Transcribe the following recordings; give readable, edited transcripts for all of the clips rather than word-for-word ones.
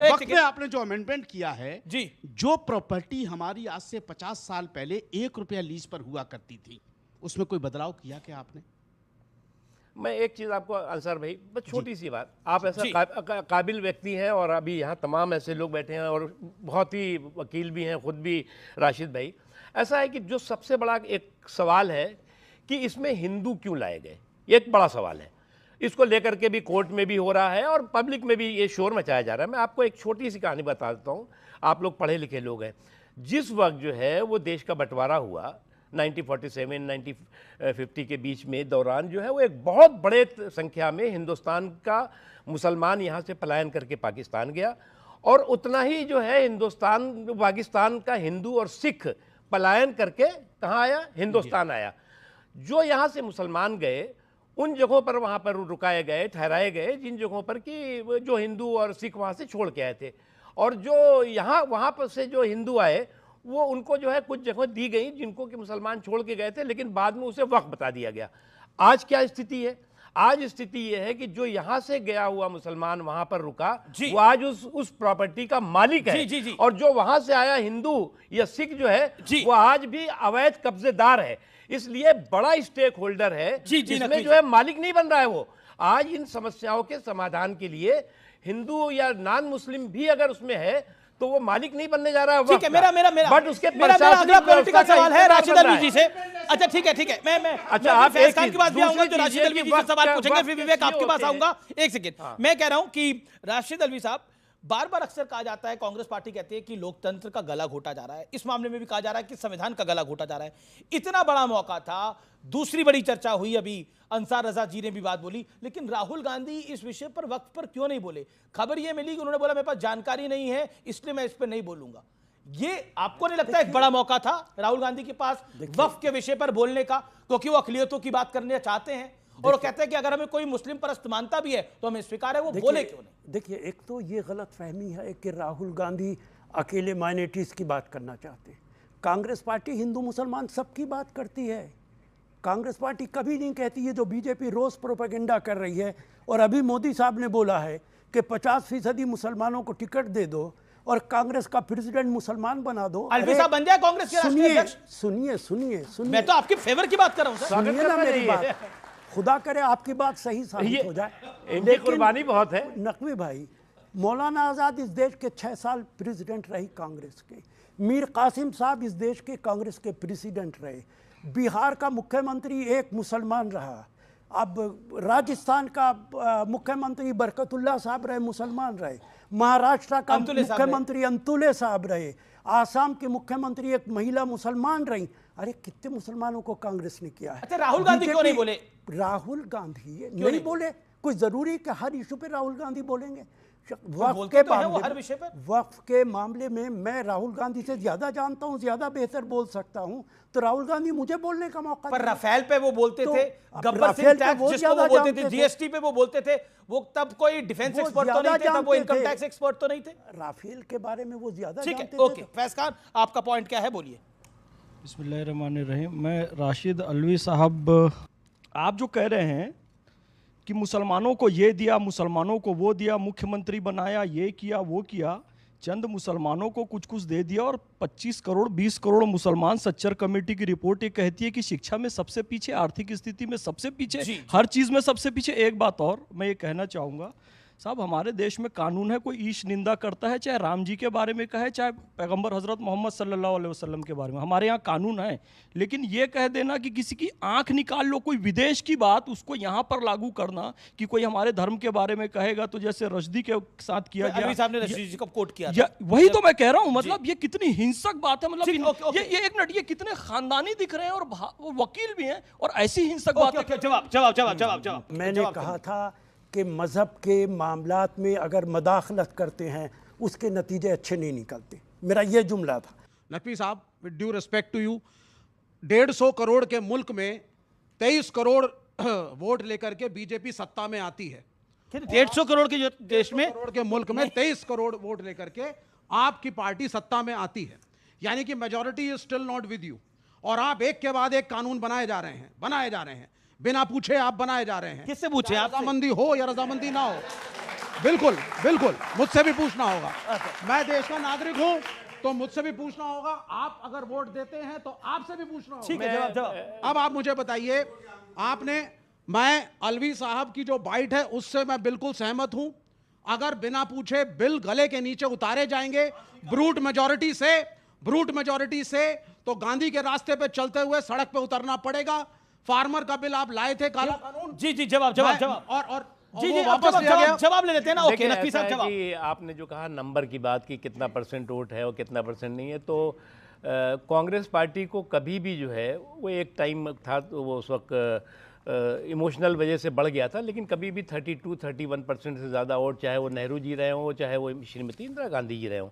वक्त में आपने जो अमेंडमेंट किया है जी, जो प्रॉपर्टी हमारी आज से 50 साल पहले 1 रुपया लीज पर हुआ करती थी, उसमें कोई बदलाव किया क्या आपने? मैं एक चीज़ आपको अंसर भाई, बस छोटी सी बात, आप ऐसा जी। काबिल व्यक्ति हैं और अभी यहाँ तमाम ऐसे लोग बैठे हैं और बहुत ही वकील भी हैं, खुद भी राशिद भाई। ऐसा है कि जो सबसे बड़ा एक सवाल है कि इसमें हिंदू क्यों लाए गए, ये एक बड़ा सवाल है। इसको लेकर के भी कोर्ट में भी हो रहा है और पब्लिक में भी ये शोर मचाया जा रहा है। मैं आपको एक छोटी सी कहानी बता देता हूँ, आप लोग पढ़े लिखे लोग हैं। जिस वक्त जो है वो देश का बंटवारा हुआ 1947 1950 के बीच में दौरान जो है वो एक बहुत बड़े संख्या में हिंदुस्तान का मुसलमान यहाँ से पलायन करके पाकिस्तान गया और उतना ही जो है हिंदुस्तान पाकिस्तान का हिंदू और सिख पलायन करके कहाँ आया, हिंदुस्तान आया। जो यहाँ से मुसलमान गए उन जगहों पर वहाँ पर रुकाए गए, ठहराए गए, जिन जगहों पर कि जो हिंदू और सिख वहाँ से छोड़ के आए थे, और जो यहाँ वहाँ पर से जो हिंदू आए वो उनको जो है कुछ जगह दी गई जिनको कि मुसलमान छोड़ के गए थे, लेकिन बाद में उसे वक्फ बता दिया गया। आज क्या स्थिति है? आज स्थिति ये है कि जो यहाँ से गया हुआ मुसलमान वहाँ पर रुका वो आज उस प्रॉपर्टी का मालिक है। जी। और जो वहाँ से आया हिंदू या सिख जो है वो आज भी अवैध कब्जेदार है, इसलिए बड़ा स्टेक होल्डर है इसमें जो है मालिक नहीं बन रहा है वो। आज इन समस्याओं के समाधान के लिए हिंदू या नॉन मुस्लिम भी अगर उसमें है तो वो मालिक नहीं बनने जा रहा है। ठीक है, मेरा बट उसके अगला पॉलिटिकल सवाल है राशिद अलवी जी से। अच्छा ठीक है, मैं अच्छा आप फैज खान की बात भी आऊंगा, जो राशिद अलवी जी से सवाल पूछेंगे, फिर विवेक आपके पास आऊंगा। एक सेकंड, मैं कह रहा हूं कि राशिद अलवी साहब, बार बार अक्सर कहा जाता है, कांग्रेस पार्टी कहती है कि लोकतंत्र का गला घोटा जा रहा है, इस मामले में भी कहा जा रहा है कि संविधान का गला घोटा जा रहा है। इतना बड़ा मौका था, दूसरी बड़ी चर्चा हुई, अभी अंसार रजा जी ने भी बात बोली, लेकिन राहुल गांधी इस विषय पर वक्त पर क्यों नहीं बोले? खबर यह मिली कि उन्होंने बोला मेरे पास जानकारी नहीं है इसलिए मैं इस पर नहीं बोलूंगा। ये आपको नहीं लगता एक बड़ा मौका था राहुल गांधी के पास वक्फ के विषय पर बोलने का, क्योंकि वो अकलियतों की बात करना चाहते हैं और वो कहते हैं कि अगर हमें कोई मुस्लिम परस्त मानता भी है तो हमें स्वीकार है, वो बोले क्यों नहीं? देखिए, एक तो ये गलत फहमी है कि राहुल गांधी अकेले माइनॉरिटीज की बात करना चाहते हैं। कांग्रेस पार्टी हिंदू मुसलमान सबकी बात करती है। कांग्रेस पार्टी कभी नहीं कहती है जो बीजेपी रोज प्रोपेगेंडा कर रही है। और अभी मोदी साहब ने बोला है कि 50% मुसलमानों को टिकट दे दो और कांग्रेस का प्रेसिडेंट मुसलमान बना दो। अलवी साहब बन जाए कांग्रेस के राष्ट्रीय अध्यक्ष। सुनिए, मैं तो आपके फेवर की बात कर रहा हूं सर। सुनिए ना मेरी बात, खुदा करे आपकी बात सही साबित हो जाए। इनकी कुर्बानी बहुत है। नकवी भाई, मौलाना आज़ाद इस देश के 6 साल प्रेसिडेंट रही कांग्रेस के। मीर कासिम साहब इस देश के कांग्रेस के प्रेसिडेंट रहे। बिहार का मुख्यमंत्री एक मुसलमान रहा। अब राजस्थान का मुख्यमंत्री बरकतुल्ला साहब रहे, मुसलमान रहे। महाराष्ट्र का मुख्यमंत्री अंतुले साहब रहे। आसाम के मुख्यमंत्री एक महिला मुसलमान रही। अरे कितने मुसलमानों को कांग्रेस ने किया है। अच्छा, राहुल गांधी क्यों नहीं बोले? राहुल गांधी नहीं बोले? कोई जरूरी कि हर इशू पे राहुल गांधी बोलेंगे? वक्फ के मामले में मैं राहुल गांधी से ज्यादा जानता हूं, ज्यादा बेहतर बोल सकता हूं, तो राहुल गांधी मुझे बोलने का मौका। पर राफेल पे वो बोलते थे, गब्बर सिंह टैक्स जिसको वो बोलते थे, जीएसटी पे वो बोलते थे, वो तब कोई डिफेंस एक्सपर्ट तो नहीं थे, तब वो इनकम टैक्स एक्सपर्ट तो नहीं थे। राफेल के बारे में वो ज्यादा जानते थे। ओके, फैज खान आपका पॉइंट क्या है, बोलिए। बिस्मिल्लाहिर्रहमानिर्रहीम। मैं राशिद अलवी साहब, आप जो कह रहे हैं कि मुसलमानों को ये दिया, मुसलमानों को वो दिया, मुख्यमंत्री बनाया, ये किया वो किया, चंद मुसलमानों को कुछ कुछ दे दिया और 25 करोड़ 20 करोड़ मुसलमान। सच्चर कमेटी की रिपोर्ट ये कहती है कि शिक्षा में सबसे पीछे, आर्थिक स्थिति में सबसे पीछे, हर चीज़ में सबसे पीछे। एक बात और मैं ये कहना चाहूँगा साहब, हमारे देश में कानून है, कोई ईश निंदा करता है, चाहे राम जी के बारे में कहे, चाहे पैगंबर हजरत मोहम्मद सल्लल्लाहु अलैहि वसल्लम के बारे में, हमारे यहाँ कानून है। लेकिन ये कह देना कि किसी की आंख निकाल लो, कोई विदेश की बात उसको यहाँ पर लागू करना, कि कोई हमारे धर्म के बारे में कहेगा, तो जैसे रश्दी के साथ किया गया, साहब ने रश्दी जी को कोट किया, वही तो मैं कह रहा हूँ। मतलब ये कितनी हिंसक बात है। मतलब ये एक मिनट, ये कितने खानदानी दिख रहे हैं और वकील भी हैं, और ऐसी हिंसक बात। जवाब मैंने कहा था कि मज़हब के मामलात में अगर मदाखलत करते हैं उसके नतीजे अच्छे नहीं निकलते। मेरा ये जुमला था। नकवी साहब, with due respect to you, 150 crore के मुल्क में 23 करोड़ वोट लेकर के बीजेपी सत्ता में आती है। 150 करोड़ के देश में, करोड़ के मुल्क में 23 करोड़ वोट लेकर के आपकी पार्टी सत्ता में आती है, यानी कि majority is still not with you. और आप एक के बाद एक कानून बनाए जा रहे हैं, बिना पूछे आप बनाए जा रहे हैं। किससे पूछे? आप रजामंदी हो या रजामंदी ना हो, बिल्कुल बिल्कुल, मुझसे भी पूछना होगा। मैं देश का नागरिक हूं तो मुझसे भी पूछना होगा। आप अगर वोट देते हैं तो आपसे भी पूछना होगा। ठीक है, जवाब। अब आप मुझे बताइए, मैं अलवी साहब की जो बाइट है उससे मैं बिल्कुल सहमत हूं। अगर बिना पूछे बिल गले के नीचे उतारे जाएंगे ब्रूट मेजॉरिटी से तो गांधी के रास्ते पे चलते हुए सड़क पे उतरना पड़ेगा। फार्मर का बिल आप लाए थे, काला कानून। जी जवाब और जी वो अब वापस लिया गया। जवाब ले लेते हैं ना। ओके, देखिए, नकवी ऐसा साहब है जवाब। कि आपने जो कहा नंबर की बात की, कितना परसेंट वोट है और कितना परसेंट नहीं है, तो कांग्रेस पार्टी को कभी भी जो है वो एक टाइम था तो वो उस वक्त इमोशनल वजह से बढ़ गया था, लेकिन कभी भी 32-31% से ज़्यादा वोट, चाहे वो नेहरू जी रहे हों चाहे वो श्रीमती इंदिरा गांधी जी रहे हों,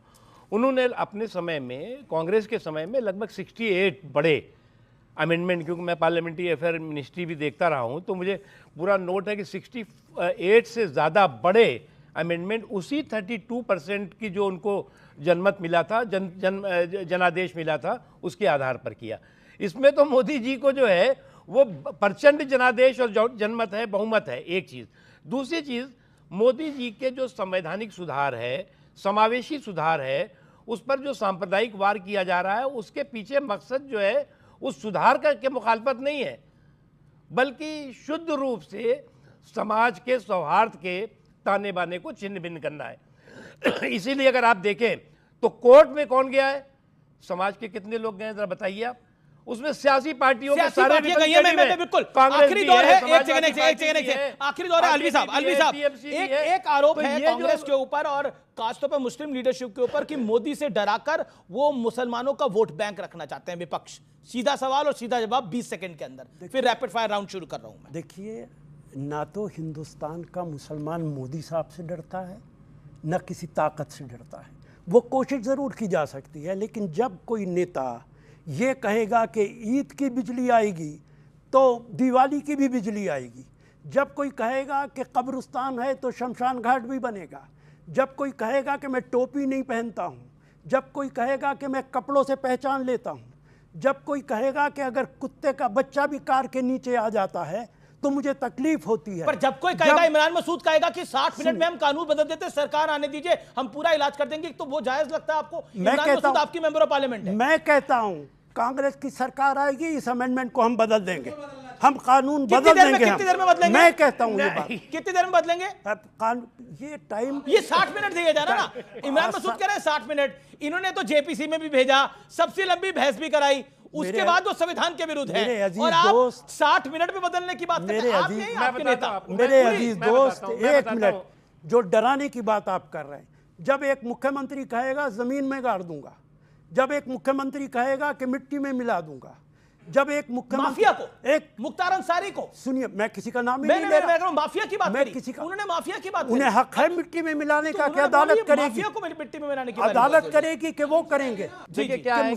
उन्होंने अपने समय में, कांग्रेस के समय में लगभग 68 बड़े अमेंडमेंट, क्योंकि मैं पार्लियामेंट्री अफेयर मिनिस्ट्री भी देखता रहा हूं तो मुझे पूरा नोट है कि 68 से ज़्यादा बड़े अमेंडमेंट उसी 32% की जो उनको जनमत मिला था, जनादेश मिला था, उसके आधार पर किया। इसमें तो मोदी जी को जो है वो प्रचंड जनादेश और जनमत है, बहुमत है, एक चीज़। दूसरी चीज़, मोदी जी के जो संवैधानिक सुधार है, समावेशी सुधार है, उस पर जो सांप्रदायिक वार किया जा रहा है, उसके पीछे मकसद जो है उस सुधार के मुखालफत नहीं है, बल्कि शुद्ध रूप से समाज के सौहार्द के ताने बाने को छिन्न भिन्न करना है। इसीलिए अगर आप देखें तो कोर्ट में कौन गया है, समाज के कितने लोग गए, जरा बताइए आप। उसमें सियासी पार्टियों के सारे बिल्कुल आखिरी दौर है। एक सेकंड आखिरी दौर है। अलवी साहब एक आरोप है कांग्रेस के ऊपर और खासतौर पर मुस्लिम लीडरशिप के ऊपर कि मोदी से डराकर वो मुसलमानों का वोट बैंक रखना चाहते हैं विपक्ष। सीधा सवाल और सीधा जवाब 20 सेकंड के अंदर, फिर रैपिड फायर राउंड शुरू कर रहा हूं मैं। देखिए, ना तो हिंदुस्तान का मुसलमान मोदी साहब से डरता है, न किसी ताकत से डरता है। वो कोशिश ज़रूर की जा सकती है, लेकिन जब कोई नेता ये कहेगा कि ईद की बिजली आएगी तो दिवाली की भी बिजली आएगी, जब कोई कहेगा कि कब्रिस्तान है तो शमशान घाट भी बनेगा, जब कोई कहेगा कि मैं टोपी नहीं पहनता हूँ, जब कोई कहेगा कि मैं कपड़ों से पहचान लेता हूँ, जब कोई कहेगा कि अगर कुत्ते का बच्चा भी कार के नीचे आ जाता है तो मुझे तकलीफ होती है। पर जब कोई कहेगा, इमरान मसूद कहेगा कि 60 मिनट में हम कानून बदल देते, सरकार आने दीजिए, हम पूरा इलाज कर देंगे, तो वो जायज लगता है आपको? इमरान मसूद आपकी मेंबर ऑफ पार्लियामेंट है। मैं कहता हूं कांग्रेस की सरकार आएगी, इस अमेंडमेंट को हम बदल देंगे, हम कानून बदल देंगे। कितनी देर में बदलेंगे? मैं कहता हूं ये बात। कितनी देर में बदलेंगे? ये टाइम, ये 60 मिनट दिए जा रहा ना। इमरान मसूद कह रहे हैं 60 मिनट। इन्होंने तो जेपीसी में भी भेजा, सबसे लंबी बहस भी कराई, उसके बाद वो संविधान के विरुद्ध है, और आप 60 मिनट में बदलने की बात करते हैं। मेरे अजीज दोस्त, एक मिनट, जो डराने की बात आप कर रहे हैं, जब एक मुख्यमंत्री कहेगा जमीन में गाड़ दूंगा, जब एक मुख्यमंत्री कहेगा कि मिट्टी में मिला दूंगा, जब एक मुख्यमंत्री माफिया को, एक मुख्तार अंसारी को, सुनिए, मैं किसी का नाम ही नहीं ले रहा, माफिया की बात मैं किसी का, उन्होंने माफिया की बात, उन्हें हक है मिट्टी में मिलाने का, क्या अदालत करेगी? माफिया को मिट्टी में मिलाने की अदालत करेगी कि वो करेंगे? देखिए क्या है